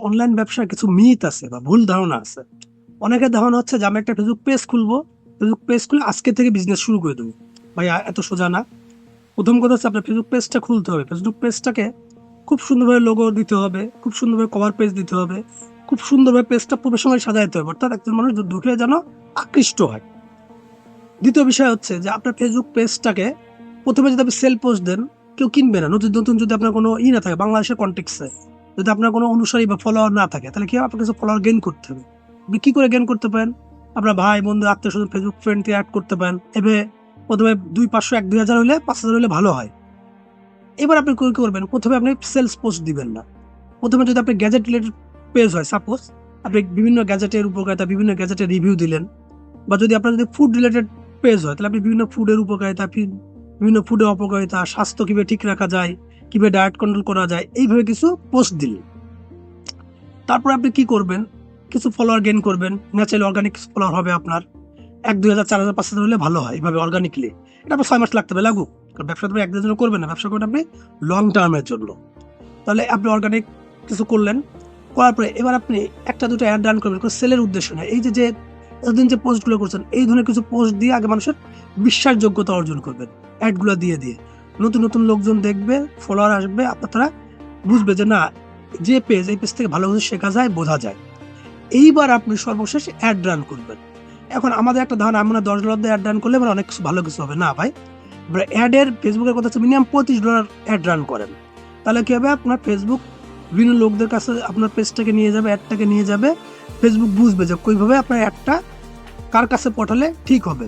Online ব্যবসার কিছু myth আছে বা ভুল ধারণা আছে। অনেকের ধারণা হচ্ছে যে আমি একটা ফেসবুক পেজ খুলবো, ফেসবুক পেজ খুলে আজকে থেকে বিজনেস শুরু করে দেবো। ভাই এত সোজা না। প্রথম কথা হচ্ছে আপনার ফেসবুক পেজটা খুলতে হবে। ফেসবুক পেজটাকে খুব সুন্দরভাবে লোগো দিতে হবে, খুব সুন্দরভাবে কভার পেজ দিতে হবে, খুব সুন্দরভাবে পেজটা প্রফেশনাল সাজাইতে হবে, অর্থাৎ একজন মানুষ ঢুকলে যেন আকৃষ্ট হয়। দ্বিতীয় বিষয় হচ্ছে যে আপনার ফেসবুক পেজটাকে প্রথমে যদি আপনি সেল পোস্ট দেন, কেউ কিনবে না। নতুন নতুন যদি আপনার কোনো না থাকে বাংলাদেশের কন্টেক্সে, যদি আপনার কোনো অনুসারী বা ফলোয়ার না থাকে, তাহলে কি হবে? আপনার কাছে ফলোয়ার গেইন করতে হবে। আপনি কি করে গেইন করতে পারেন? আপনার ভাই বন্ধু আত্মীয় স্বজন ফেসবুক ফ্রেন্ডকে অ্যাড করতে পারেন। এভাবে প্রথমে 200, 500, 1-2 হাজার হলে 5,000 হলে ভালো হয়। এবার আপনি কি করবেন? প্রথমে আপনি সেলস পোস্ট দিবেন না। প্রথমে যদি আপনি গ্যাজেট রিলেটেড পেজ হয়, সাপোজ আপনি বিভিন্ন গ্যাজেটের উপকারিতা, বিভিন্ন গ্যাজেটের রিভিউ দিলেন, বা যদি আপনার যদি ফুড রিলেটেড পেজ হয়, তাহলে আপনি বিভিন্ন ফুডের উপকারিতা, বিভিন্ন ফুডের অপকারিতা, স্বাস্থ্য কিভাবে ঠিক রাখা যায়, কিভাবে ডায়েট কন্ট্রোল করা যায়, এইভাবে কিছু পোস্ট দিলেন। তারপর আপনি কি করবেন? কিছু ফলোয়ার গেইন করবেন। ন্যাচারালি অর্গানিক ফলোয়ার হবে আপনার 1-2 হাজার, 4,000, 5,000 হলে ভালো হয়। এইভাবে অর্গানিকলি এটা আপনার 6 মাস লাগতে হবে, লাগুক। কারণ ব্যবসা তো একদিনের জন্য করবেন না, ব্যবসা করবেন আপনি লং টার্মের জন্য। তাহলে আপনি অর্গানিক কিছু করলেন, করার পরে এবার আপনি 1-2টা অ্যাড রান করবেন, কোনো সেলের উদ্দেশ্য না। এই যে এতদিন যে পোস্টগুলো করছেন, এই ধরনের কিছু পোস্ট দিয়ে আগে মানুষের বিশ্বাসযোগ্যতা অর্জন করবেন। অ্যাডগুলো দিয়ে নতুন নতুন লোকজন দেখবে, ফলোয়ার আসবে, আপনার তারা বুঝবে যে না, যে পেজ, এই পেজ থেকে ভালো কিছু শেখা যায়, বোঝা যায়। এইবার আপনি সর্বশেষ অ্যাড রান করবেন। এখন আমাদের একটা ধারণা, আমরা $10 দিয়ে অ্যাড রান করলে মানে অনেক কিছু ভালো কিছু হবে না ভাই। অ্যাডের ফেসবুকের কথা হচ্ছে মিনিমাম $25 অ্যাড রান করেন। তাহলে কি হবে? আপনার ফেসবুক বিভিন্ন লোকদের কাছে আপনার পেজটাকে নিয়ে যাবে, অ্যাডটাকে নিয়ে যাবে। ফেসবুক বুঝবে যে কইভাবে আপনার অ্যাডটা কার কাছে পাঠালে ঠিক হবে।